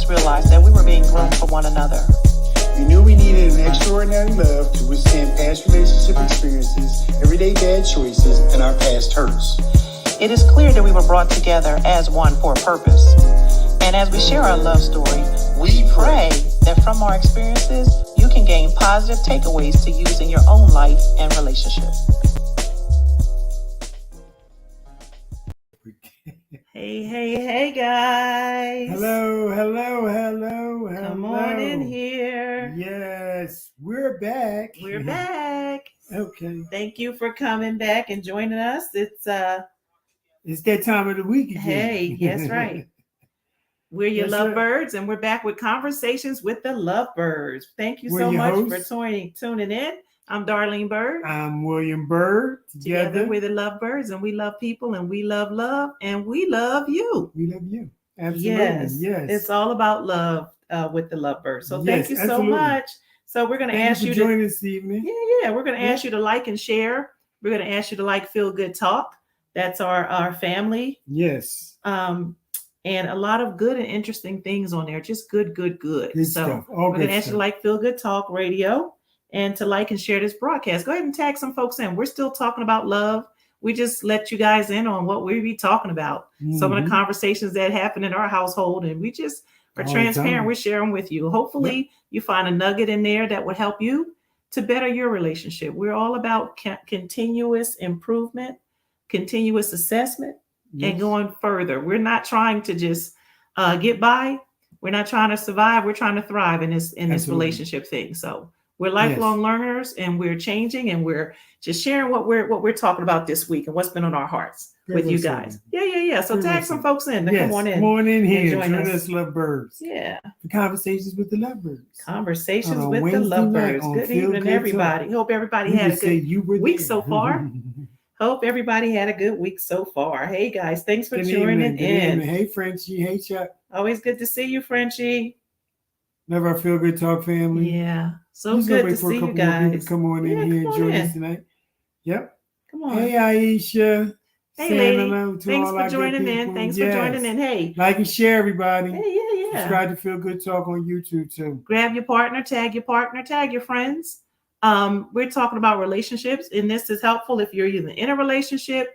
us realize that we were being groomed for one another. We knew we needed an extraordinary love to withstand past relationship experiences, everyday bad choices, and our past hurts. It is clear that we were brought together as one for a purpose. And as we share our love story, we pray that from our experiences, you can gain positive takeaways to use in your own life and relationship. Hey, guys. Hello. Come on in here. Yes, we're back. We're back. Okay. Thank you for coming back and joining us. It's that time of the week again. Hey, that's right. We're your That's right. LoveByrds, and we're back with Conversations with the LoveByrds. Thank you so much for tuning in. I'm Darlene Bird. I'm William Bird. Together we're the LoveByrds, and we love people, and we love love, and we love you. We love you. Absolutely. Yes. It's all about love with the LoveByrds. So yes, thank you absolutely. so much. So we're going to ask you to join this evening. Yeah. We're going to ask you to like and share. We're going to ask you to like Feel Good Talk. That's our family. Yes. And a lot of good and interesting things on there. Just good. Good so stuff. we're going to ask you to like Feel Good Talk Radio and to like and share this broadcast. Go ahead and tag some folks in. We're still talking about love. We just let you guys in on what we be talking about. Some of the conversations that happen in our household, and we just are transparent. We're sharing with you. Hopefully you find a nugget in there that would help you to better your relationship. We're all about continuous improvement, continuous assessment, and going further. We're not trying to just get by. We're not trying to survive. We're trying to thrive in this relationship thing. So we're lifelong learners, and we're changing, and we're just sharing what we're talking about this week and what's been on our hearts with you guys. Yeah. So tag some folks in. Come on in. Come on in here. Join us, LoveByrds. Yeah. The Conversations with the LoveByrds. Conversations with the LoveByrds. Good evening, everybody. Hope everybody had a good week so far. Hope everybody had a good week so far. Hey, guys, thanks for tuning in. Hey, Frenchie. Hey, Chuck. Always good to see you, Frenchie. Love our Feel Good Talk family. Yeah, so good to see you guys. Come on in here and join us tonight. Yep. Come on. Hey, Aisha. Hey, lady. Thanks for joining in. Thanks for joining in. Hey. Like and share, everybody. Hey, yeah. Subscribe to Feel Good Talk on YouTube, too. Grab your partner, tag your friends. We're talking about relationships, and this is helpful if you're either in a relationship,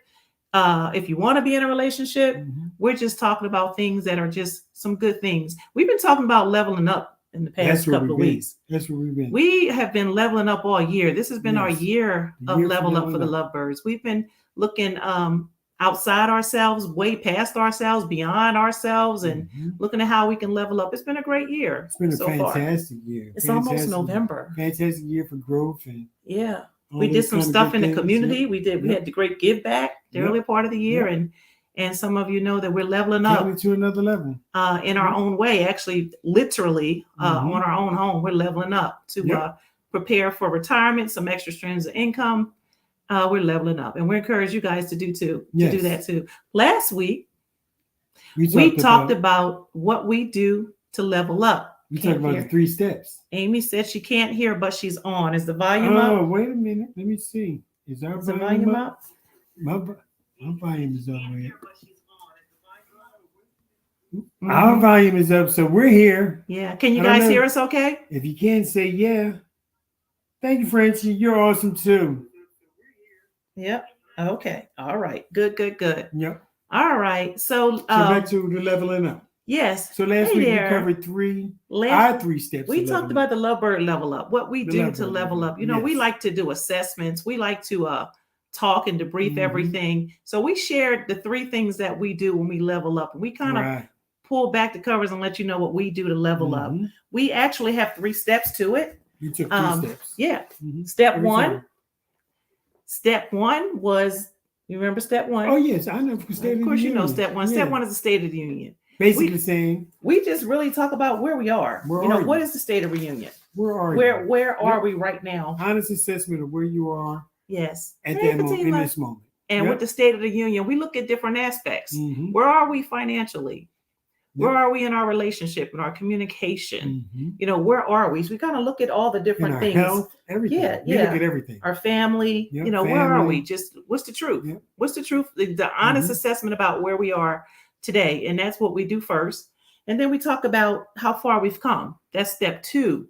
if you want to be in a relationship. We're just talking about things that are just some good things. We've been talking about leveling up in the past couple of weeks. That's where we've been. We have been leveling up all year. This has been our year of level up for the LoveByrds. We've been looking outside ourselves, way past ourselves, beyond ourselves, and looking at how we can level up. It's been a great year. It's been a fantastic year. It's almost November. Fantastic year for growth. And we did some stuff in the community. We had the great give back the early part of the year, and some of you know that we're leveling up to another level in our own way. Actually, literally on our own home, we're leveling up to prepare for retirement, some extra streams of income. We're leveling up, and we encourage you guys to do that too. Last week, we talked about what we do to level up. We talked about the 3 steps. Amy said she can't hear, but she's on. Is the volume up? Oh, wait a minute. Let me see. Is the volume up? My volume is all the way up. Our volume is up, so we're here. Yeah. Can you guys hear us okay? If you can, say yeah. Thank you, Frenchie. You're awesome too. Yep. Okay. All right. Good. Yep. All right. So back to the leveling up. Yes. So last week we covered our 3 steps. We talked about the LoveByrd level up, what we do to level up. You know, we like to do assessments. We like to talk and debrief everything. So we shared the 3 things that we do when we level up. And we kind of pull back the covers and let you know what we do to level up. We actually have 3 steps to it. You took 3 steps. Yeah. Step one was, you remember step 1? Oh, yes. I know. Of course, you know step 1. Step 1 is the State of the Union. Basically saying we just really talk about where we are. What is the state of reunion? Where are you? Where are we right now? Honest assessment of where you are. Yes. At that moment, in this moment. And with the State of the Union, we look at different aspects. Where are we financially? Where are we in our relationship, in our communication? Where are we? So we kind of look at all the different things. Health, everything. We look at everything. Our family, where are we? Just what's the truth? What's the truth? The honest assessment about where we are today. And that's what we do first. And then we talk about how far we've come. That's step 2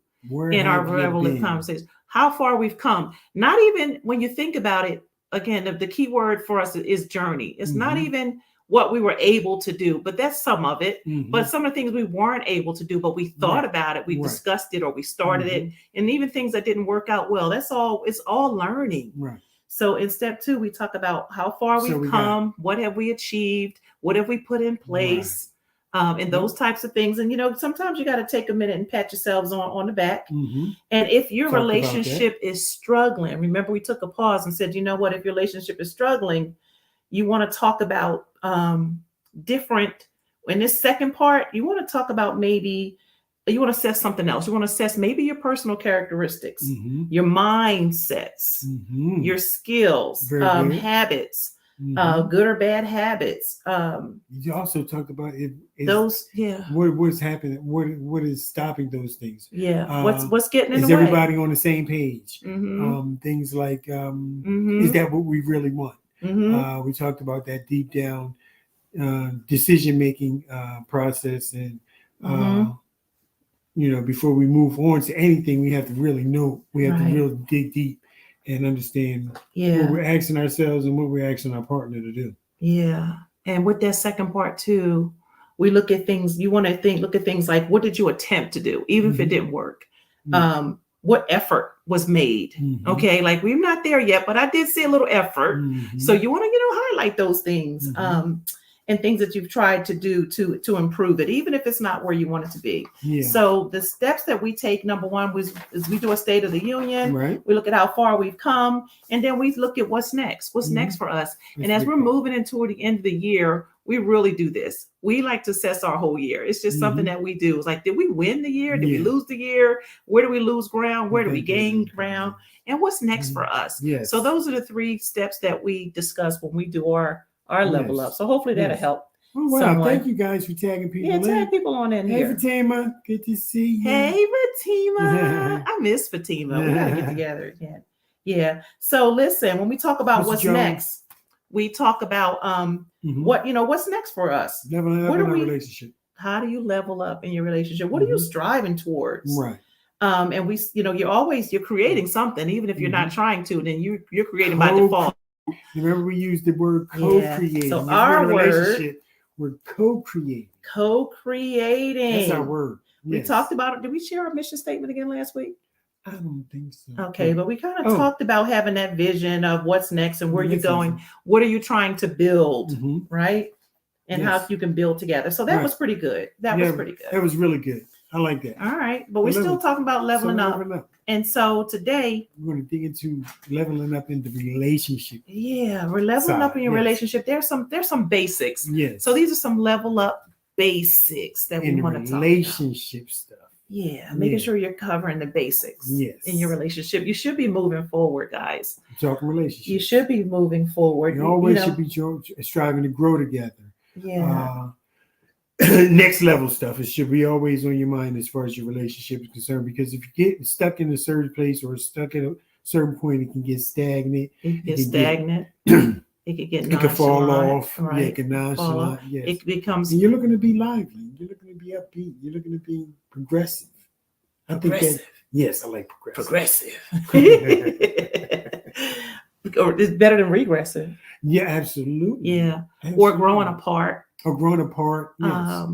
in our level of conversation. How far we've come. Not even when you think about it, again, the key word for us is journey. It's not even what we were able to do, but that's some of it. But some of the things we weren't able to do, but we thought about it, we discussed it, or we started it, and even things that didn't work out well. It's all learning. Right. So in step 2, we talk about how far we've come, what have we achieved, what have we put in place, and those types of things. And, sometimes you got to take a minute and pat yourselves on the back. And if your relationship is struggling, remember we took a pause and said, what, if your relationship is struggling, you want to talk about different, in this second part, you want to talk about maybe you want to assess something else. You want to assess maybe your personal characteristics, your mindsets, your skills, habits, good or bad habits. You also talked about those, what's happening, what is stopping those things? Yeah, what's getting in the way? Is everybody on the same page? Things like, is that what we really want? We talked about that deep down decision making process, and before we move on to anything, we have to really know. We have to really dig deep and understand what we're asking ourselves and what we're asking our partner to do. Yeah. And with that second part too, we look at things, look at things like, what did you attempt to do, even if it didn't work? What effort was made? Okay. Like, we're not there yet, but I did see a little effort. So you want to, highlight those things. And things that you've tried to do to improve it, even if it's not where you want it to be. So the steps that we take, number 1 is we do a state of the union. We look at how far we've come, and then we look at what's next. What's next for us? And as we're moving into the end of the year, we really do this. We like to assess our whole year. It's just something that we do. It's like, did we win the year? Did we lose the year? Where do we lose ground? Where do we gain ground? And what's next for us? So those are the 3 steps that we discuss when we do our level up. So hopefully that'll help. Oh, wow. Someone. Thank you guys for tagging people in. Tag people on in here. Hey, Fatima. Good to see you. Hey, Fatima. I miss Fatima. We got to get together again. Yeah. So listen, when we talk about what's next, we talk about what's next for us. Leveling up in our relationship. How do you level up in your relationship? What are you striving towards? Right. And we, you're creating something, even if you're not trying to, then you're creating by default. Remember, we used the word co-creating. So our relationship, we're co-creating. Co-creating. That's our word. We talked about it. Did we share our mission statement again last week? I don't think so. Okay, but we kind of talked about having that vision of what's next and where you're going. What are you trying to build, right? And how you can build together. So that was pretty good. That was pretty good. That was really good. I like that. All right, but we're still talking about leveling up. And so today we're going to dig into leveling up in the relationship. Yeah, we're leveling up in your relationship. There's some basics. Yes. So these are some level up basics that we want to talk about. Relationship stuff. Yeah, making sure you're covering the basics in your relationship. You should be moving forward, guys. Talking relationships. You should be moving forward. You always should be striving to grow together. Yeah. Next level stuff. It should be always on your mind as far as your relationship is concerned, because if you get stuck in a certain place or stuck at a certain point, it can get stagnant. It can get it can fall off. Right? Yeah, it can nonchalant. Yes. It becomes. And you're looking to be lively. You're looking to be upbeat. You're looking to be progressive. I think that. Yes, I like progressive. Or it's better than regressive. Yeah, absolutely. Yeah, or growing apart. Or growing apart. Yes.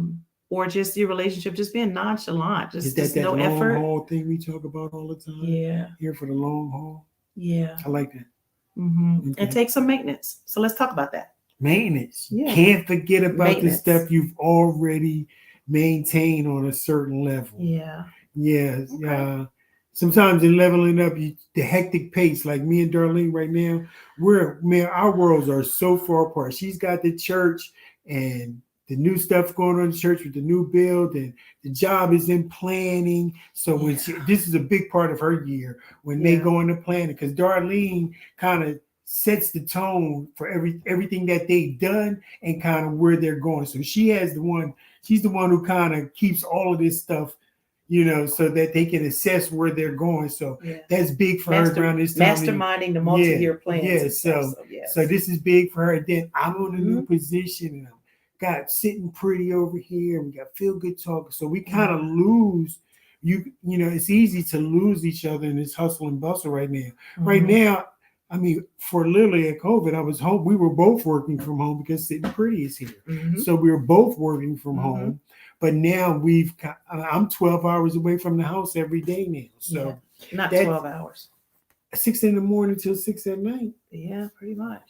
Or just your relationship just being nonchalant. Just that no long effort. Haul thing we talk about all the time. Yeah. Here for the long haul. Yeah. I like that. Okay. And take some maintenance. So let's talk about that. Maintenance. Yeah. Can't forget about the stuff you've already maintained on a certain level. Yeah. Yeah. Okay. Sometimes in leveling up, the hectic pace, like me and Darlene right now, our worlds are so far apart. She's got the church and the new stuff going on in the church with the new build, and the job is in planning. So when this is a big part of her year when they go into planning, because Darlene kind of sets the tone for everything that they've done and kind of where they're going. So she's the one who kind of keeps all of this stuff, so that they can assess where they're going. So that's big for her around this time. Masterminding the multi-year plans. So this is big for her. Then I'm on a new position and I'm got Sitting Pretty over here. We got Feel Good Talk. So we kind of lose. You know, it's easy to lose each other in this hustle and bustle right now. Right now, I mean, for literally at COVID, I was home. We were both working from home because Sitting Pretty is here. So we were both working from home. But now I'm 12 hours away from the house every day now. So not 12 hours. 6 in the morning till 6 at night. Yeah, pretty much.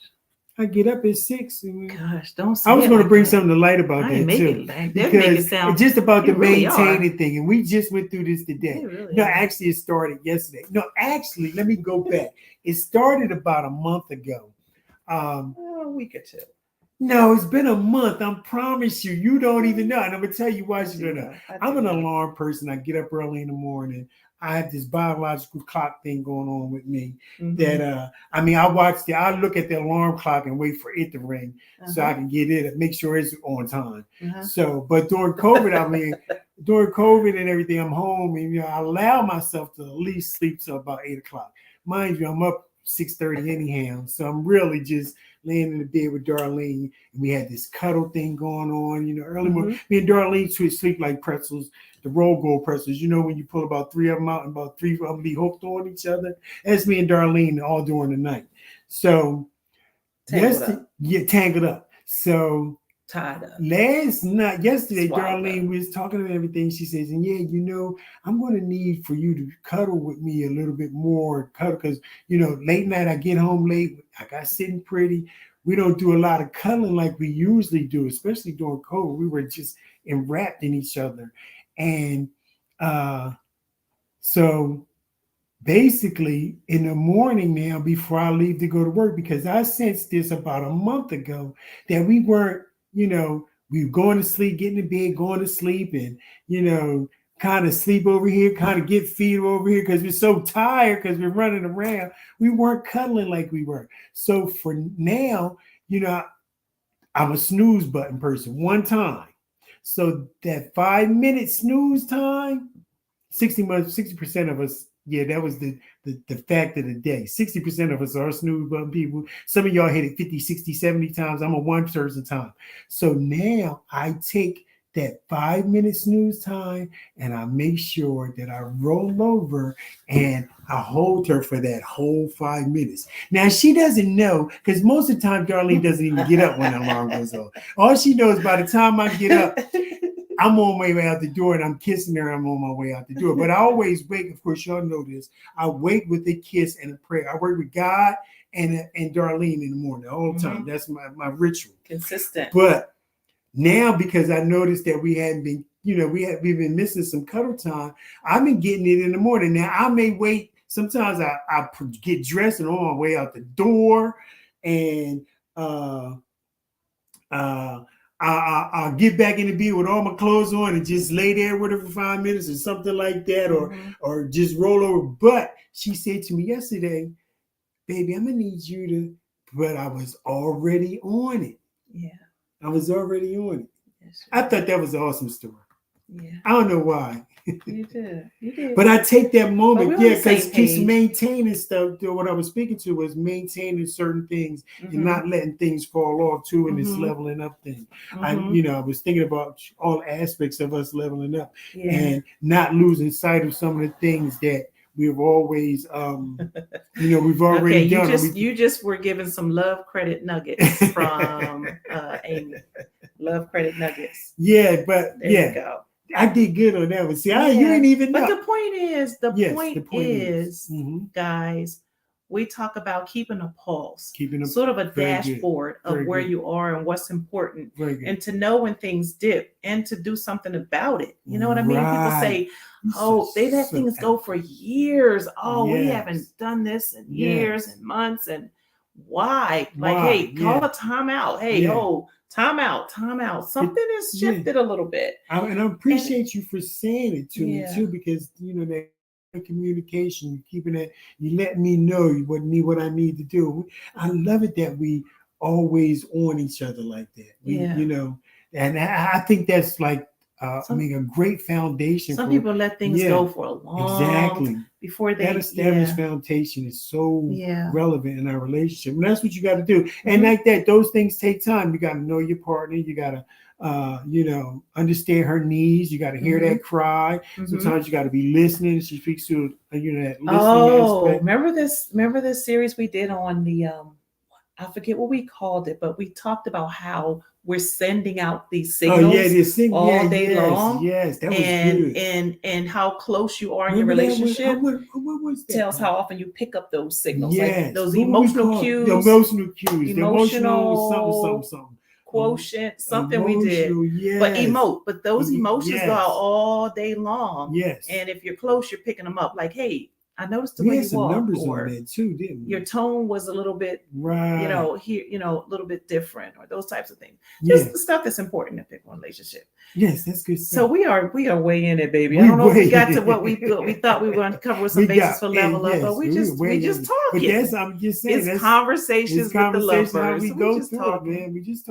I get up at 6. Gosh, don't say I was going to like bring that. something to light about that too. Because it's just about the maintaining thing. And we just went through this today. Really no, actually it started yesterday. No, actually, let me go back. It started about a month ago. A week or two. No, it's been a month. I promise you. You don't even know. And I'm going to tell you why you don't know. I'm an alarm person. I get up early in the morning. I have this biological clock thing going on with me that, I look at the alarm clock and wait for it to ring so I can get it and make sure it's on time. So, but during COVID, during COVID and everything, I'm home and, I allow myself to at least sleep till about 8 o'clock. Mind you, I'm up 6:30 anyhow. So I'm really just laying in the bed with Darlene. And we had this cuddle thing going on, early morning. Me and Darlene sleep like pretzels. The roll gold pretzels, when you pull about 3 of them out and about 3 of them be hooked on each other. That's me and Darlene all during the night. So tangled up. So tied up. Yesterday, Darlene was talking about everything. She says, and I'm going to need for you to cuddle with me a little bit more. Cuddle because, late night I get home late. I got Sitting Pretty. We don't do a lot of cuddling like we usually do, especially during COVID. We were just enwrapped in each other. And so basically in the morning now, before I leave to go to work, because I sensed this about a month ago, that we weren't, we were going to sleep, getting in bed, going to sleep, and, kind of sleep over here, kind of get feet over here because we're so tired because we're running around. We weren't cuddling like we were. So for now, I'm a snooze button person one time. So that 5-minute snooze time, 60% of us, that was the fact of the day. 60% of us are snooze button people. Some of y'all hit it 50, 60, 70 times. I'm a one person time. So now I take that 5-minute snooze time and I make sure that I roll over and I hold her for that whole 5 minutes. Now she doesn't know because most of the time Darlene doesn't even get up when the alarm goes off. All she knows by the time I get up, I'm on my way out the door and I'm kissing her. I'm on my way out the door. But I always wake, of course, y'all know this. I wake with a kiss and a prayer. I work with God and Darlene in the morning all the time. That's my ritual. Consistent. But now, because I noticed that we hadn't been, we've been missing some cuddle time, I've been getting it in the morning. Now, I may wait. Sometimes I get dressed and on my way out the door, and I'll get back in the bed with all my clothes on and just lay there with her for 5 minutes or something like that, or just roll over. But she said to me yesterday, baby, I'm going to need you to, but I was already on it. Yeah. I was already on it. Yes, I thought that was an awesome story. Yeah. I don't know why. You did. But I take that moment, because maintaining stuff. What I was speaking to was maintaining certain things and not letting things fall off too in this leveling up thing. I was thinking about all aspects of us leveling up and not losing sight of some of the things that we've always, we've already done. You just were given some love credit nuggets from Amy. Love credit nuggets. Yeah, but there you go. I did good on that one. See, you didn't even know. But the point is, guys, we talk about keeping a pulse, sort of a dashboard of where you are and what's important, and to know when things dip and to do something about it. You know what I mean? People say, they've had things go for years. We haven't done this in years and months. And why? Like, hey, call a timeout. Hey, time out. Something has shifted a little bit. And I appreciate you for saying it to me too, because that communication, keeping that, you let me know what I need to do. I love it that we always on each other like that. And I think that's like a great foundation. Some people let things go for a long before they. That established foundation is so relevant in our relationship, and that's what you got to do. And like that, those things take time. You got to know your partner. You got to understand her needs. You got to hear that cry. Sometimes you got to be listening. She speaks to that listening aspect. Remember this series we did on the I forget what we called it, but we talked about how we're sending out these signals all day long. Yes, that was good. And how close you are in your relationship. What was that? Tells how often you pick up those signals, like those emotional cues. The emotional something. Quotient, something we did. But those emotions go out all day long. Yes. And if you're close, you're picking them up. Like, hey, I noticed the way you walked. Numbers on that too, didn't we? Your tone was a little bit, a little bit different, or those types of things. Just the stuff that's important in a big relationship. Yes, that's good stuff. So we are way in it, baby. I don't know if we got to what we thought we were going to cover with some basis for level up, but we just talking. But I'm just saying, it's conversations with the lovebirds. We go through it, man. We just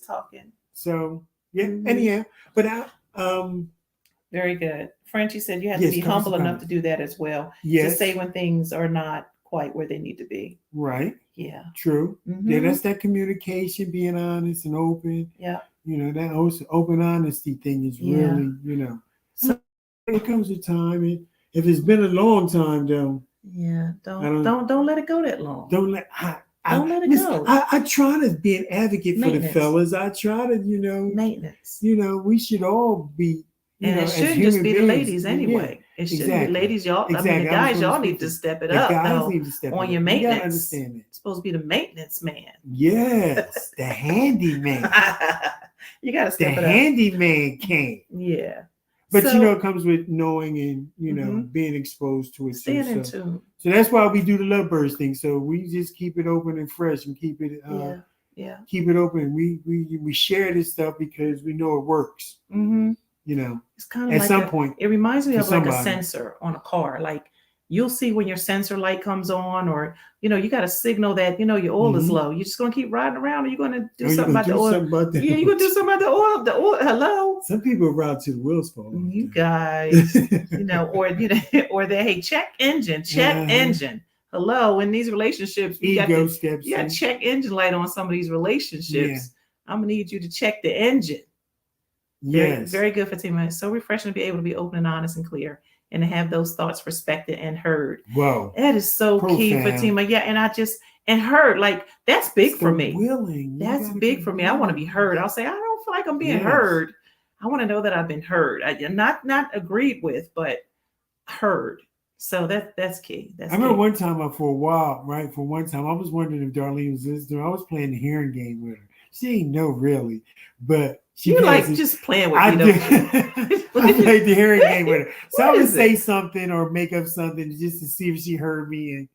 talking. So anyhow, but very good. Frenchie said you have to be humble enough to do that as well. To say when things are not quite where they need to be. Right. Yeah. True. Yeah, that's that communication, being honest and open. Yeah. That open honesty thing is really, So it comes a time, and if it's been a long time, though. Yeah. Don't let it go that long. Don't let it go. I try to be an advocate for the fellas. I try to, maintenance. We should all be. And it shouldn't just be the ladies anyway. It should be ladies, y'all. I mean, the guys, y'all need to step it up. The guys need to step on your maintenance. You gotta understand that. It's supposed to be the maintenance man. Yes, the handyman. You gotta step it up. The handyman came. Yeah. But it comes with knowing and being exposed to it. Staying in tune. So that's why we do the Lovebirds thing. So we just keep it open and fresh and keep it keep it open. We share this stuff because we know it works. Mm-hmm. It's kind of at like some point. It reminds me of like a sensor on a car. Like you'll see when your sensor light comes on, or you got a signal that your oil is low. You're just gonna keep riding around, or you're gonna do something about the oil. Yeah, you're gonna do something about the oil. The oil. Hello. Some people ride to the wheels fall. You guys, or they check engine, engine. Hello. In these relationships, you got check engine light on some of these relationships. Yeah. I'm gonna need you to check the engine. Yes. Very good, Fatima. It's so refreshing to be able to be open and honest and clear and to have those thoughts respected and heard. Wow. That is so key, Fatima. Yeah. And heard, like, that's big for me. That's big for me. I want to be heard. I'll say, I don't feel like I'm being heard. I want to know that I've been heard. Not agreed with, but heard. So that's key. I remember one time for a while, right? For one time, I was wondering if Darlene was listening. I was playing the hearing game with her. She ain't know really, but she just playing with me. I played the hearing game with her. So I would say something or make up something just to see if she heard me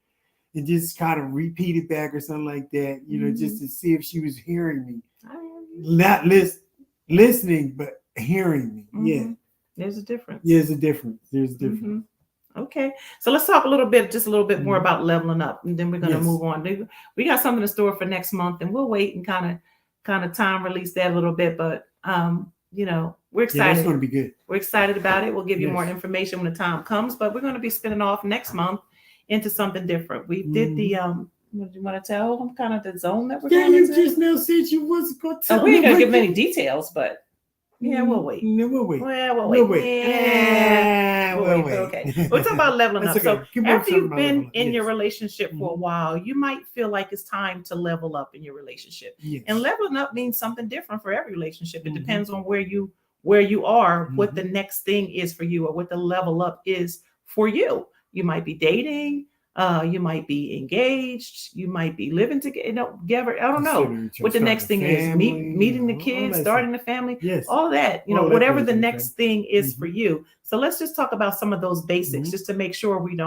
and just kind of repeat it back or something like that, just to see if she was hearing me. Not listening, but hearing me. Mm-hmm. Yeah. There's a difference. Yeah, there's a difference. Mm-hmm. Okay, so let's talk just a little bit more about leveling up, and then we're going to move on. We got something in store for next month, and we'll wait and kind of time release that a little bit. But we're excited. Yeah, that's going to be good. We're excited about it. We'll give you more information when the time comes. But we're going to be spinning off next month into something different. We did the what do you want to tell them? Kind of the zone that we're going into. Yeah, you just now said you wasn't going to tell. We ain't going to give any details, but. Yeah, we'll wait. No, we'll wait. Well, we'll wait. Yeah, we'll wait. Okay. We're talking about leveling up. So after you've been in your relationship for a while, you might feel like it's time to level up in your relationship. Yes. And leveling up means something different for every relationship. It depends on where you are, what the next thing is for you, or what the level up is for you. You might be dating. You might be engaged. You might be living together. I don't know what the next thing is. Meeting the kids, starting the family. Yes. All that. Whatever the next thing is for you. So let's just talk about some of those basics, just to make sure we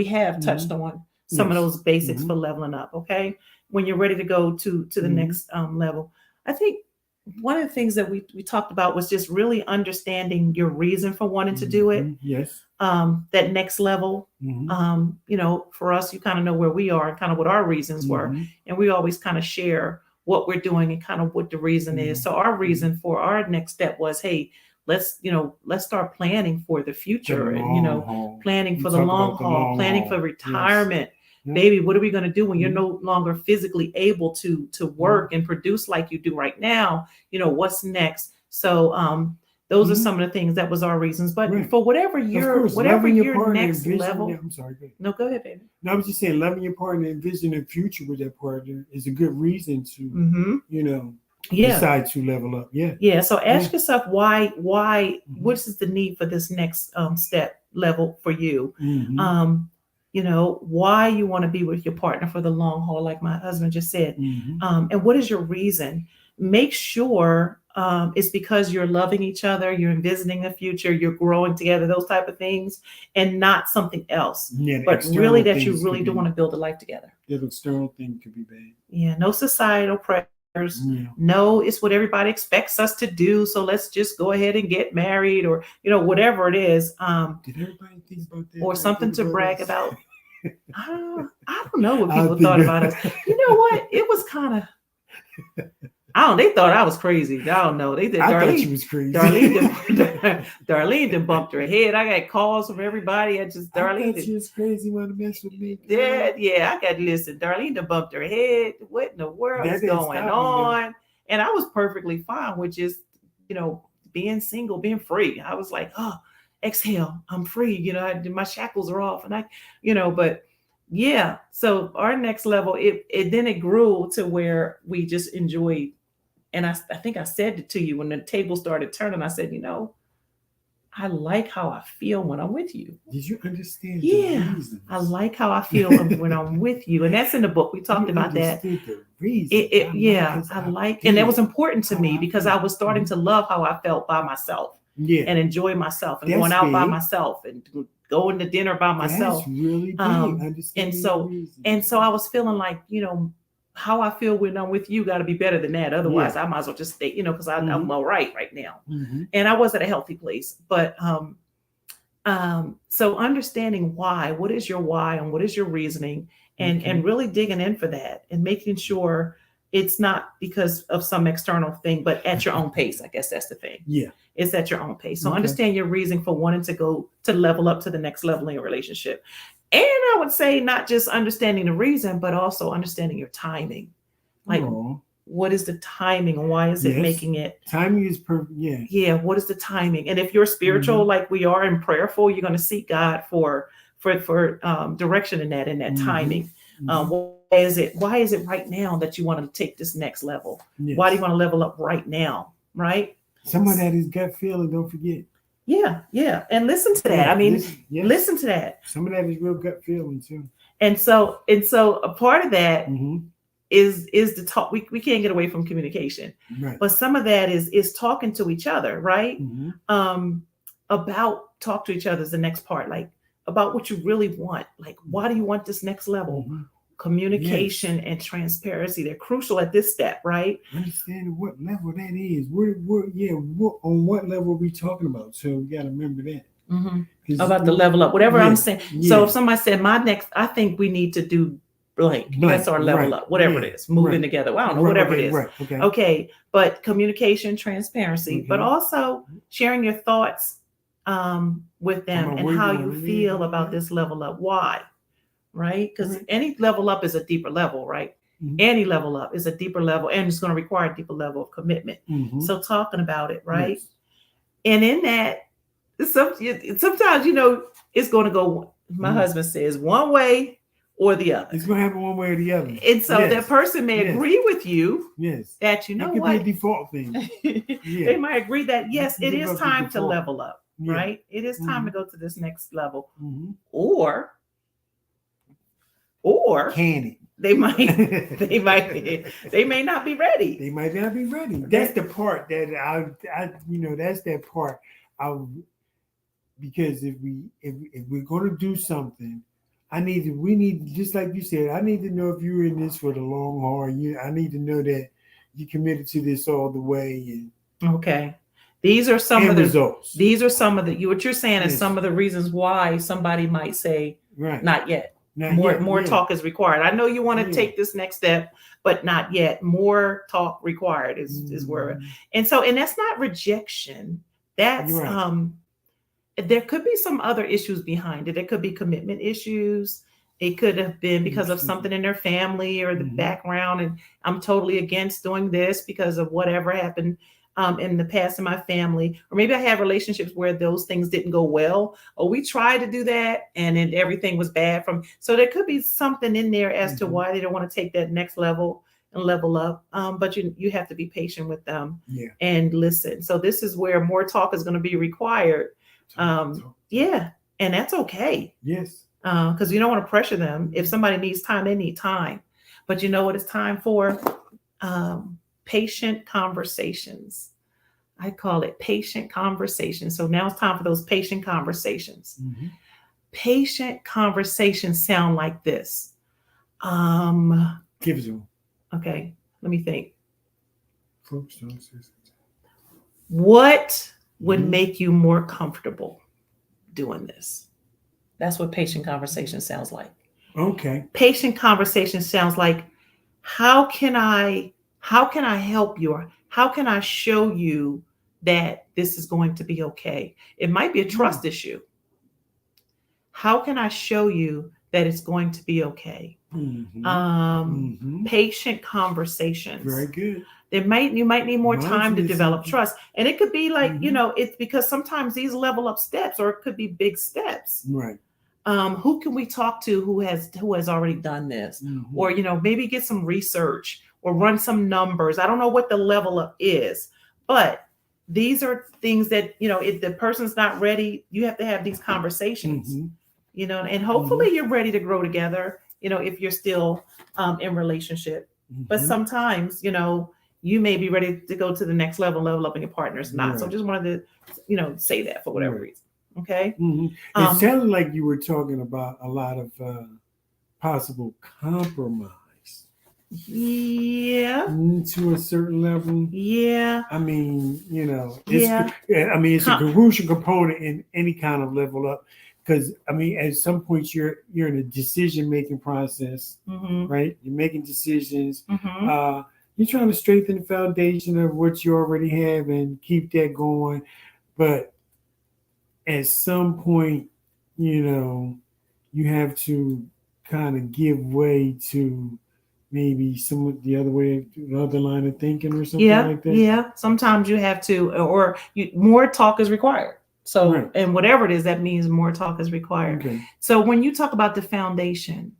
have touched on some of those basics for leveling up. Okay, when you're ready to go to the next level, I think one of the things that we talked about was just really understanding your reason for wanting to do it. Yes. That next level, for us, you kind of know where we are and kind of what our reasons were. And we always kind of share what we're doing and kind of what the reason is. So our reason for our next step was, hey, let's start planning for the future, and planning for the long haul, planning for retirement. Yes. Baby, what are we going to do when you're no longer physically able to work and produce like you do right now? What's next? So those are some of the things that was our reasons. But for whatever your next level. Yeah, I'm sorry. Go ahead. No, go ahead, baby. No, I was just saying, loving your partner and envisioning a future with that partner is a good reason to, decide to level up. Yeah. Yeah. So ask yourself why, what is the need for this next step level for you? Why you want to be with your partner for the long haul, like my husband just said. And what is your reason? Make sure it's because you're loving each other, you're envisioning the future, you're growing together, those type of things, and not something else. Yeah, but really that you really do want to build a life together. The external thing could be bad. Yeah, no societal pressures. Yeah. No, it's what everybody expects us to do. So let's just go ahead and get married, or whatever it is. Did everybody think about that? Or something to brag about. I don't know what people thought about us. You know what? It was kind of. They thought I was crazy. I don't know. They did. I thought she was crazy. Darlene done bumped her head. I got calls from everybody. Darlene thought she was crazy. Want to mess with me? Yeah. I got to listen. Darlene done bumped her head. What in the world is going on? And I was perfectly fine with just, being single, being free. I was like, oh, exhale, I'm free. My shackles are off, and but. Yeah. So our next level, it grew to where we just enjoyed. And I think I said it to you when the table started turning. I said, I like how I feel when I'm with you. Did you understand? Yeah. I like how I feel when I'm with you. And that's in the book. We talked about that. The reason. I like, and that was important to me because I was starting to love how I felt by myself. Yeah. And enjoy myself and going out by myself and going to dinner by myself. That's really big. And so I was feeling like, how I feel when I'm with you got to be better than that. Otherwise, I might as well just stay, because I'm all right now. And I was at a healthy place. But so understanding why, what is your why and what is your reasoning, and really digging in for that and making sure it's not because of some external thing, but at your own pace. I guess that's the thing. Yeah. It's at your own pace. So understand your reason for wanting to go to level up to the next level in your relationship. And I would say not just understanding the reason, but also understanding your timing. Like, what is the timing and why is it making it? Timing is perfect. Yeah. Yeah. What is the timing? And if you're spiritual, like we are and prayerful, you're going to seek God for direction in that timing. Why is it right now that you want to take this next level? Yes. Why do you want to level up right now? Right. Some of that is gut feeling. Don't forget. Yeah. And listen to that. Listen to that. Some of that is real gut feeling too. And so a part of that is the talk. We can't get away from communication, right. But some of that is talking to each other, right? About talk to each other is the next part, like about what you really want. Like, why do you want this next level? Communication and transparency, they're crucial at this step, right? Understanding what level that is. On what level are we talking about? So we got to remember that. About the level up, whatever I'm saying. So if somebody said I think we need to do blank. That's our level up, whatever it is, moving together. I don't know, whatever it is. Right. Okay. But communication, transparency, but also sharing your thoughts with them and how you feel about this level up. Why? Right? Because any level up is a deeper level, right? Any level up is a deeper level, and it's going to require a deeper level of commitment. So talking about it, right? Yes. And in that, sometimes, it's going to go, my husband says, one way or the other. It's going to happen one way or the other. And so that person may agree with you that, it could be a default thing. They might agree that, yes, it is time to level up, right? It is time to go to this next level. Or can it? They may not be ready. They might not be ready. That's the part that that's that part. Because if we're going to do something, we need, just like you said, I need to know if you're in this for the long haul. I need to know that you committed to this all the way. Okay. These are some of the results. These are some of the, what you're saying is some of the reasons why somebody might say, not yet. More talk is required. I know you want to take this next step, but not yet. More talk required is where. And that's not rejection. That's there could be some other issues behind it. It could be commitment issues. It could have been because of something in their family or the background. And I'm totally against doing this because of whatever happened in the past in my family. Or maybe I have relationships where those things didn't go well. Or we tried to do that and then everything was bad from. So there could be something in there as to why they don't want to take that next level and level up. But you have to be patient with them and listen. So this is where more talk is going to be required. Yeah. And that's okay. Yes. Because you don't want to pressure them. If somebody needs time, they need time. But you know what it's time for? Patient conversations. I call it patient conversations. So now it's time for those patient conversations. Patient conversations sound like this. Give it to them. Okay, let me think. What would make you more comfortable doing this? That's what patient conversation sounds like. Okay. Patient conversation sounds like, how can I help you? Or how can I show you that this is going to be okay? It might be a trust issue. How can I show you that it's going to be okay? Patient conversations. Very good. You might need more time to develop trust. And it could be like, it's because sometimes these level up steps, or it could be big steps. Right. Who can we talk to who has already done this? Or, maybe get some research or run some numbers. I don't know what the level up is, but these are things that, if the person's not ready, you have to have these conversations, and hopefully you're ready to grow together, if you're still in relationship. But sometimes, you may be ready to go to the next level up, and your partner's not. So I just wanted to, say that for whatever reason. Okay. It sounded like you were talking about a lot of possible compromise. Yeah. To a certain level. Yeah. I mean, it's a crucial component in any kind of level up. Because at some point you're in a decision-making process, right? You're making decisions. You're trying to strengthen the foundation of what you already have and keep that going. But at some point, you have to kind of give way to maybe some of the other line of thinking or something like that. Yeah. Sometimes you have to, or more talk is required. So, and whatever it is, that means more talk is required. Okay. So when you talk about the foundation,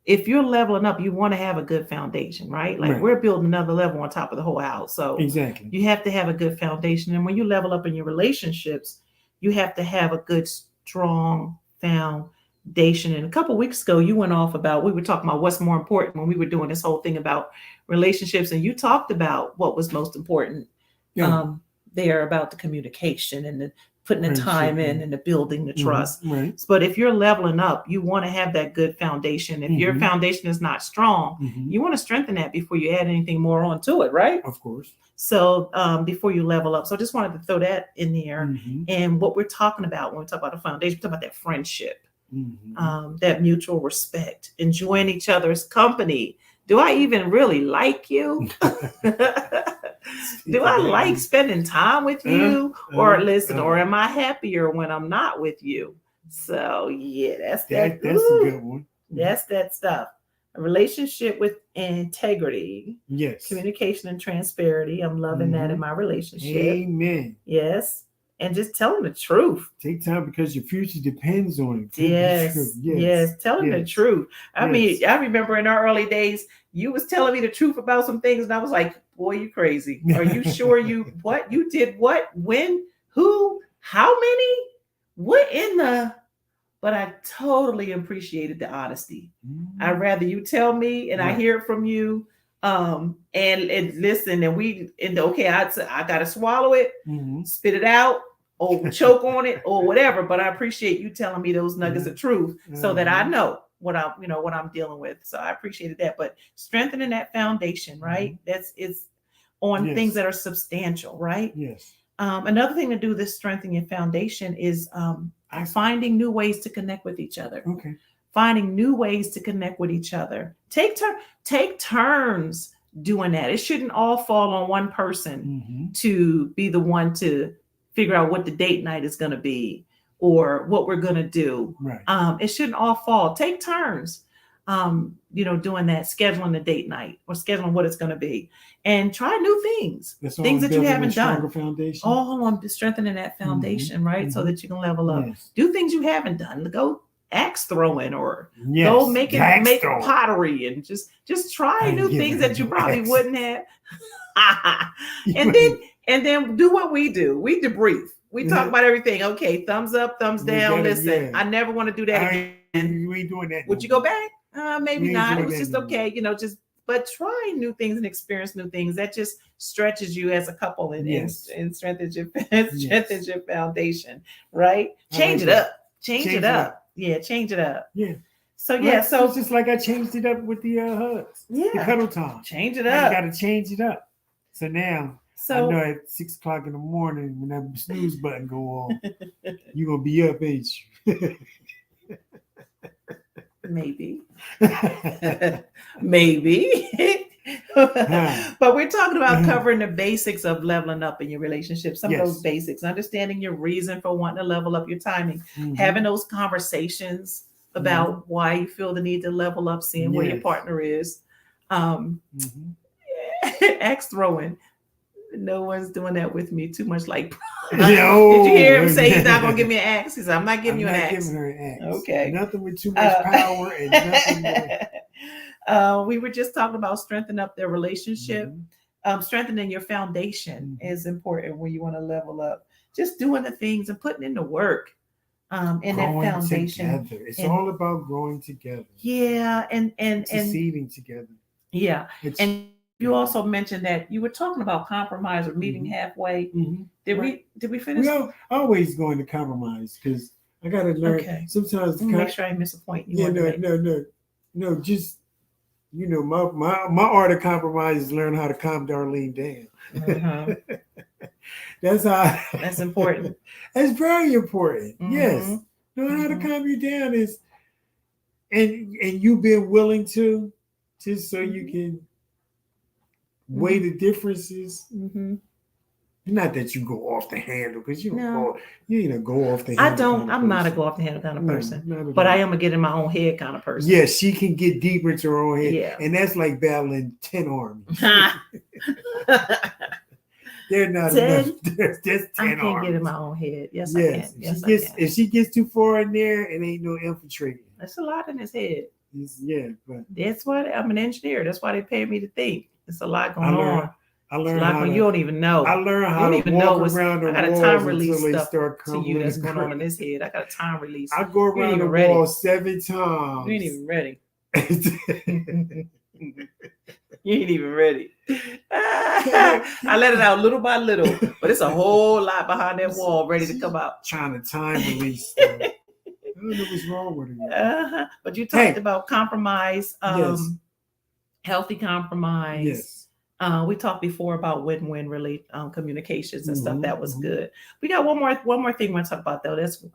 if you're leveling up, you want to have a good foundation, right? Like we're building another level on top of the whole house. So exactly, you have to have a good foundation. And when you level up in your relationships, you have to have a good, strong foundation. And a couple of weeks ago, you went off about, we were talking about what's more important when we were doing this whole thing about relationships. And you talked about what was most important. There about the communication and the putting the time in and the building the trust. But if you're leveling up, you want to have that good foundation. If your foundation is not strong, you want to strengthen that before you add anything more onto it, right? Of course. So before you level up. So I just wanted to throw that in there. And what we're talking about when we talk about the foundation, we're talking about that friendship, that mutual respect, enjoying each other's company. Do I even really like you? Do I like spending time with you? Or listen, or am I happier when I'm not with you? So yeah, that's a good one. That's that stuff. A relationship with integrity. Yes. Communication and transparency. I'm loving that in my relationship. Amen. Yes. And just tell them the truth. Take time because your future depends on it. Yes. Tell them the truth. I mean, I remember in our early days, you was telling me the truth about some things, and I was like, boy, you crazy. Are you sure you did what, when, who, how many, what in the, but I totally appreciated the honesty. I'd rather you tell me and I hear it from you. And listen, okay, I got to swallow it, spit it out, or choke on it, or whatever. But I appreciate you telling me those nuggets of truth so that I know what I'm dealing with. So I appreciated that. But strengthening that foundation, right? It's on things that are substantial, right? Yes. Another thing to do this strengthening your foundation is finding new ways to connect with each other. Okay. Finding new ways to connect with each other. Take turns doing that. It shouldn't all fall on one person to be the one to figure out what the date night is going to be or what we're going to do. Right. It shouldn't all fall. Take turns, doing that, scheduling the date night or scheduling what it's going to be, and try new things, things that you haven't done. All on strengthening that foundation, right? So that you can level up. Yes. Do things you haven't done. Go axe throwing or go make pottery and just try new things that you probably wouldn't have. and then do what we do. We debrief. We talk about everything. Okay, thumbs up, thumbs down. Listen, I never want to do that again. We ain't doing that. Would you go back? Maybe not. It was just okay, but try new things and experience new things. That just stretches you as a couple and strengthens your foundation, right? Change it up. Change it up. Yeah, change it up. Yeah. So so it's just like I changed it up with the hugs. Yeah. The cuddle time. Change it up. I gotta change it up. So now I know at 6 o'clock in the morning when that snooze button go on, you're gonna be up, ain't you? Maybe. Maybe. But we're talking about covering the basics of leveling up in your relationship. Some of those basics, understanding your reason for wanting to level up, your timing, having those conversations about why you feel the need to level up, seeing where your partner is. Axe throwing. No one's doing that with me too much. Like, no. Did you hear him say he's not gonna give me an axe? He said, I'm not giving you an axe. Giving her an axe. Okay. Nothing with too much power and nothing more. We were just talking about strengthening up their relationship. Strengthening your foundation is important when you want to level up. Just doing the things and putting in the work in that foundation. Together. It's all about growing together. Yeah, and succeeding together. Yeah, and you also mentioned that you were talking about compromise or meeting halfway. Did we finish? We always going to compromise because I got to learn. Okay. Sometimes make sure I miss a point. No. Just my art of compromise is learn how to calm Darlene down. That's important. That's very important. Yes, knowing how to calm you down is, and you being willing to, just so you can weigh the differences. Not that you go off the handle, because you ain't go off the handle. I'm not a go off the handle kind of person, but I am a get in my own head kind of person. Yeah, she can get deeper into her own head, and that's like battling 10 armies. They're not 10? enough. There's 10 I can't armies. get in my own head. Yes, I can. Yes, I can. If she gets too far in there, it ain't no infiltrating. That's a lot in his head. But that's why I'm an engineer. That's why they pay me to think. It's a lot going on. I learned how you don't even know. I learned how to walk around the walls. I got a time release stuff to you that's going on in his head. I got a time release. I go around the wall 7 times. You ain't even ready. You ain't even ready. I let it out little by little, but it's a whole lot behind that wall ready to come out. Trying to time release stuff. I don't know what's wrong with it. But you talked about compromise, healthy compromise. Yes. We talked before about win-win really communications and stuff. That was good. We got one more thing we want to talk about though. That's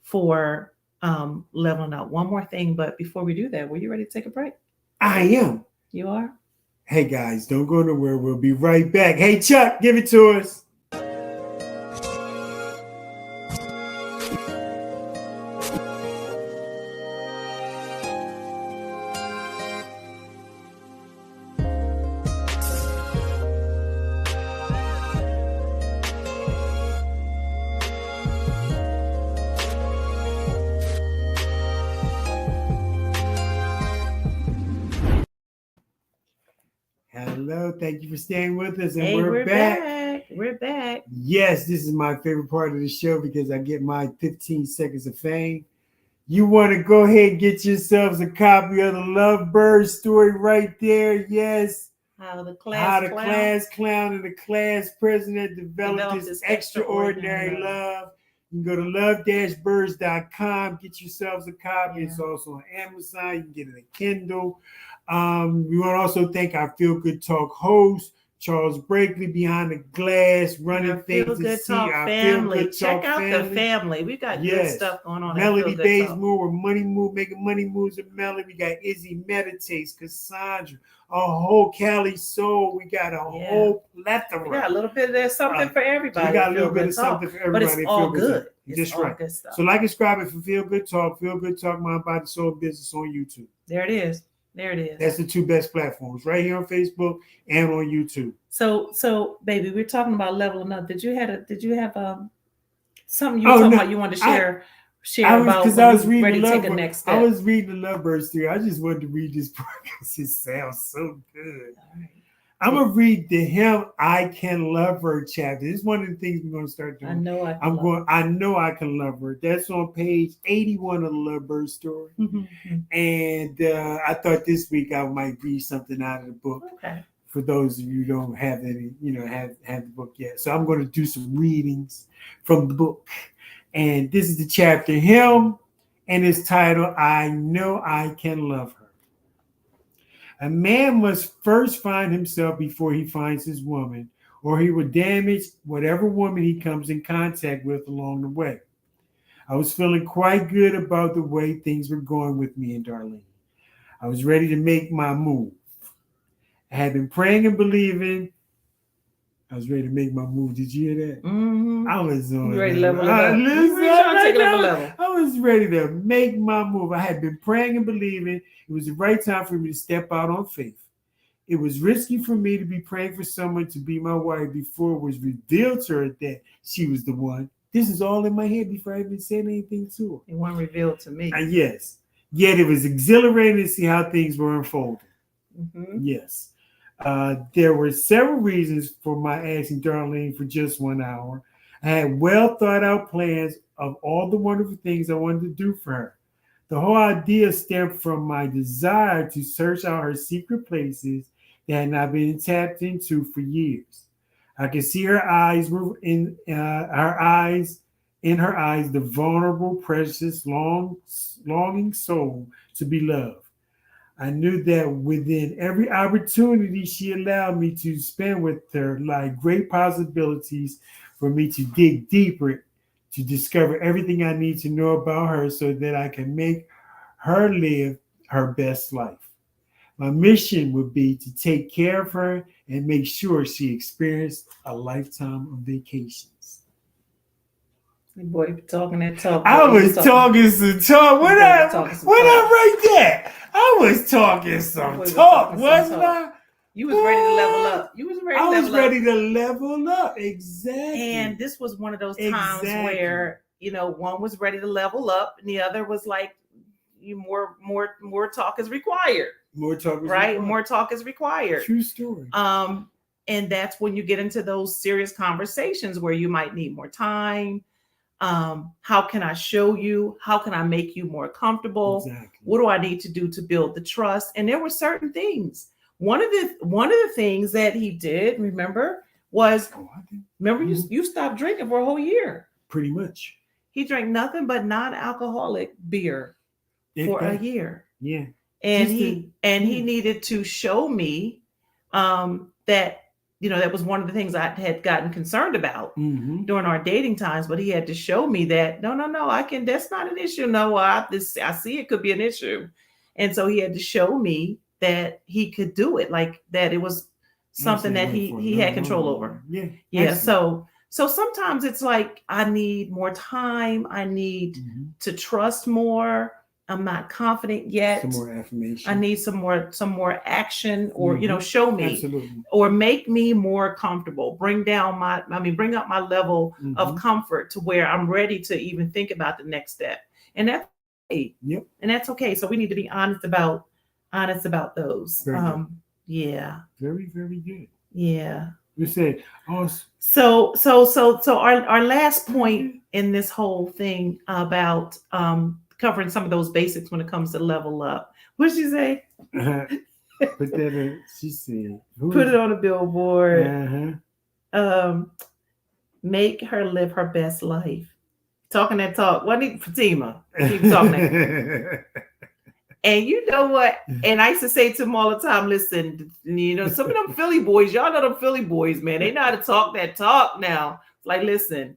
for leveling up. One more thing, but before we do that, were you ready to take a break? I am. You are? Hey guys, don't go nowhere. We'll be right back. Hey Chuck, give it to us. Hello, thank you for staying with us, and we're back. We're back. Yes, this is my favorite part of the show because I get my 15 seconds of fame. You want to go ahead and get yourselves a copy of the LoveByrds story right there. Yes. How the class clown and the class president developed this extraordinary love. You can go to love-birds.com, get yourselves a copy. Yeah. It's also on Amazon. You can get it on Kindle. We want to also thank our Feel Good Talk host, Charles Brakely behind the glass, running things to see our family. Check out the family. We got good stuff going on. Melody Bazemore with Money Move, making money moves with Melody. We got Izzy Meditates, Cassandra, a whole Cali Soul. We got a whole plethora. We got a little bit of there's something for everybody. We got a little bit of something for everybody. But it's all good. That's right. Good stuff. So like and subscribe it for Feel Good Talk, Mind, Body, Soul, Business on YouTube. There it is. That's the two best platforms, right here on Facebook and on YouTube. So baby, we're talking about leveling up. Did you have something you were talking about you wanted to share about when I was reading to take a next step? I was reading the LoveByrds theory. I just wanted to read this book because it sounds so good. Right. I'm gonna read the Him I Can Love Her chapter. This is one of the things we're gonna start doing. I know I can love her. That's on page 81 of the LoveByrds story. Mm-hmm. And I thought this week I might read something out of the book. Okay. For those of you who don't have any, have the book yet. So I'm going to do some readings from the book. And this is the chapter, Him, and it's titled, I Know I Can Love Her. A man must first find himself before he finds his woman, or he will damage whatever woman he comes in contact with along the way. I was feeling quite good about the way things were going with me and Darlene. I was ready to make my move. I had been praying and believing. I was ready to make my move. Did you hear that? Mm-hmm. I was on ready to level up. I was ready to make my move. I had been praying and believing. It was the right time for me to step out on faith. It was risky for me to be praying for someone to be my wife before it was revealed to her that she was the one. This is all in my head before I even said anything to her. It wasn't revealed to me. Yes. Yet it was exhilarating to see how things were unfolding. Mm-hmm. Yes. There were several reasons for my asking Darlene for just 1 hour. I had well thought out plans of all the wonderful things I wanted to do for her. The whole idea stemmed from my desire to search out her secret places that had not been tapped into for years. I could see her eyes were in her eyes, the vulnerable, precious, longing soul to be loved. I knew that within every opportunity she allowed me to spend with her lie great possibilities for me to dig deeper, to discover everything I need to know about her so that I can make her live her best life. My mission would be to take care of her and make sure she experienced a lifetime of vacations. Boy, talking that talk. I was talking some talk. When I write that, I was talking some talk, wasn't I? You was ready to level up. I was ready to level up. Exactly. And this was one of those times where, one was ready to level up and the other was like, more talk is required. More talk is required. More talk is required. True story. And that's when you get into those serious conversations where you might need more time. How can I show you? How can I make you more comfortable? Exactly. What do I need to do to build the trust? And there were certain things. One of the things that he did, remember, was you stopped drinking for a whole year. Pretty much. He drank nothing but non-alcoholic beer for a year. Yeah. And he needed to show me that that was one of the things I had gotten concerned about during our dating times. But he had to show me that no, that's not an issue. No, I see it could be an issue. And so he had to show me that he could do it, like that it was something that he had control over. Yeah. Excellent. So sometimes it's like I need more time. I need to trust more. I'm not confident yet. Some more affirmation. I need some more action, or show me. Absolutely. Or make me more comfortable. Bring up my level of comfort to where I'm ready to even think about the next step. And that's okay. Yep. And that's okay. So we need to be honest about those. Very good. Yeah. Very, very good. Yeah. You said so our last point in this whole thing about covering some of those basics when it comes to level up. What did she say? She said, put it on a billboard. Make her live her best life. Talking that talk. What need Fatima? Keep talking that. And you know what? And I used to say to them all the time, listen, some of them Philly boys, y'all know them Philly boys, man. They know how to talk that talk now. It's like, listen.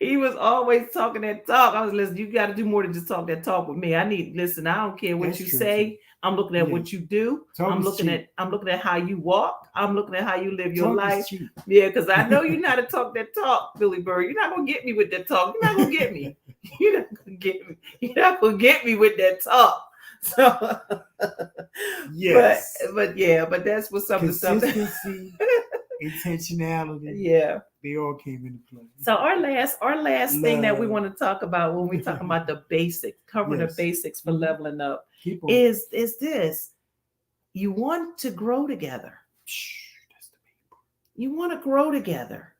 He was always talking that talk. I was listening. You got to do more than just talk that talk with me. I don't care what you say. I'm looking at what you do. I'm looking at how you walk. I'm looking at how you live your life. Yeah, because I know you're not to talk that talk, Billy Bird. You're not gonna get me with that talk. You're not gonna get me. You're not gonna get me. You're not gonna get me with that talk. So yes, but that's what's something. Consistency, intentionality. Yeah. They all came into play. So our last thing that we want to talk about when we talk about the basics, covering the basics for leveling up, is this. You want to grow together. That's the main part. You want to grow together.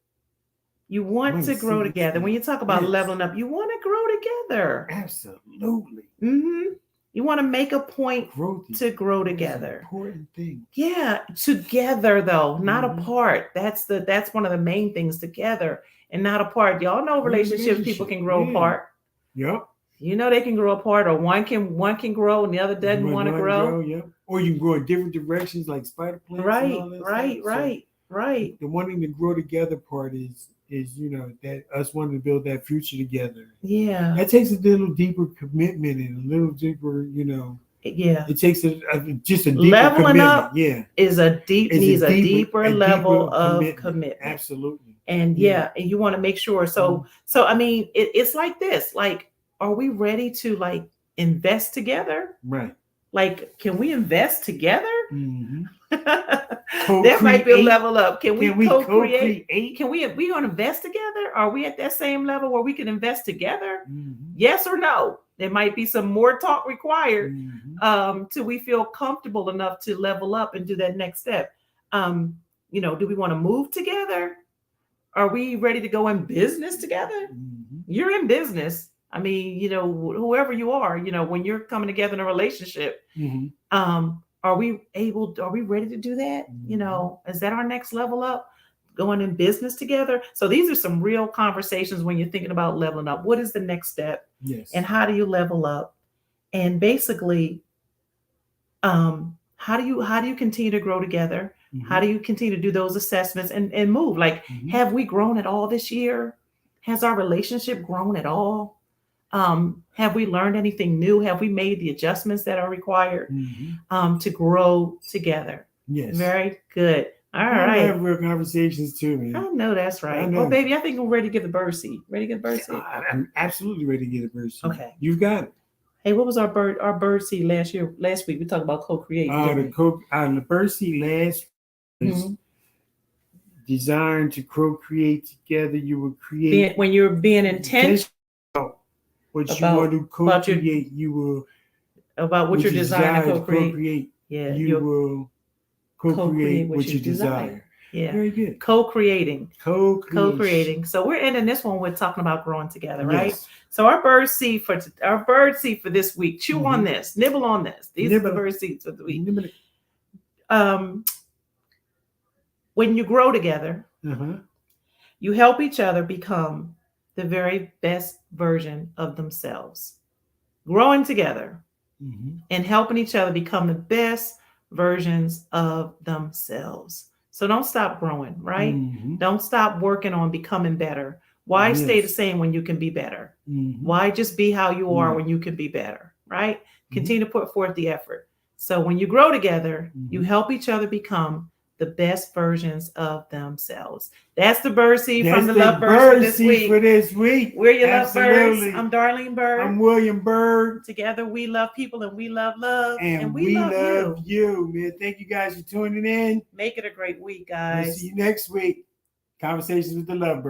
You want to grow together. When you talk about leveling up, you want to grow together. Absolutely. Mm-hmm. You want to make a point to grow together. Important thing. Yeah, together though, not apart. That's one of the main things, together and not apart. Y'all know relationships people can grow apart. Yep. They can grow apart, or one can grow and the other doesn't want to grow. Yep. Or you can grow in different directions, like spider plants. Right. The wanting to grow together part is that us wanting to build that future together. Yeah. That takes a little deeper commitment and a little deeper, Yeah. It takes just a deeper leveling commitment. Up needs a deeper level of commitment. Absolutely. And and you want to make sure. So I mean, it's like this. Like, are we ready to invest together? Right. Like, can we invest together? Mm-hmm. That might be a level up. Can we co-create? Can we gonna invest together? Are we at that same level where we can invest together? Mm-hmm. Yes or no? There might be some more talk required till we feel comfortable enough to level up and do that next step. Do we want to move together? Are we ready to go in business together? Mm-hmm. You're in business. I mean, whoever you are, when you're coming together in a relationship, are we ready to do that? Mm-hmm. Is that our next level up? Going in business together? So these are some real conversations when you're thinking about leveling up. What is the next step? Yes. And how do you level up? And basically, how do you continue to grow together? Mm-hmm. How do you continue to do those assessments and move? Like, have we grown at all this year? Has our relationship grown at all? Have we learned anything new? Have we made the adjustments that are required to grow together? Yes. Very good. All right. I have real conversations too, man. I know that's right. Well, baby, I think I'm ready to get the bird seed. Ready to get the bird seed? I'm absolutely ready to get a bird seed. Okay. You've got it. Hey, what was our bird seed last week? We talked about co-create. The bird seed last was designed to co-create together. You would create when you're being intentional. What you want to co-create, you will about what you're designed to co-create. You will co-create what you desire. Yeah, very good. Co-creating. So we're ending this one with talking about growing together, right? Yes. So our bird seed for this week. Chew on this. Nibble on this. These are the bird seeds for the week. When you grow together, you help each other become the very best version of themselves. Growing together and helping each other become the best versions of themselves. So don't stop growing, right? Don't stop working on becoming better. Why stay the same when you can be better? Why just be how you are when you can be better, right? Continue to put forth the effort. So when you grow together, you help each other become the best versions of themselves. That's the bird seed from the LoveByrds for this week. We're your LoveByrds. I'm Darlene Bird. I'm William Bird. Together we love people and we love love. And we love you, man. Thank you guys for tuning in. Make it a great week, guys. We'll see you next week. Conversations with the LoveByrds.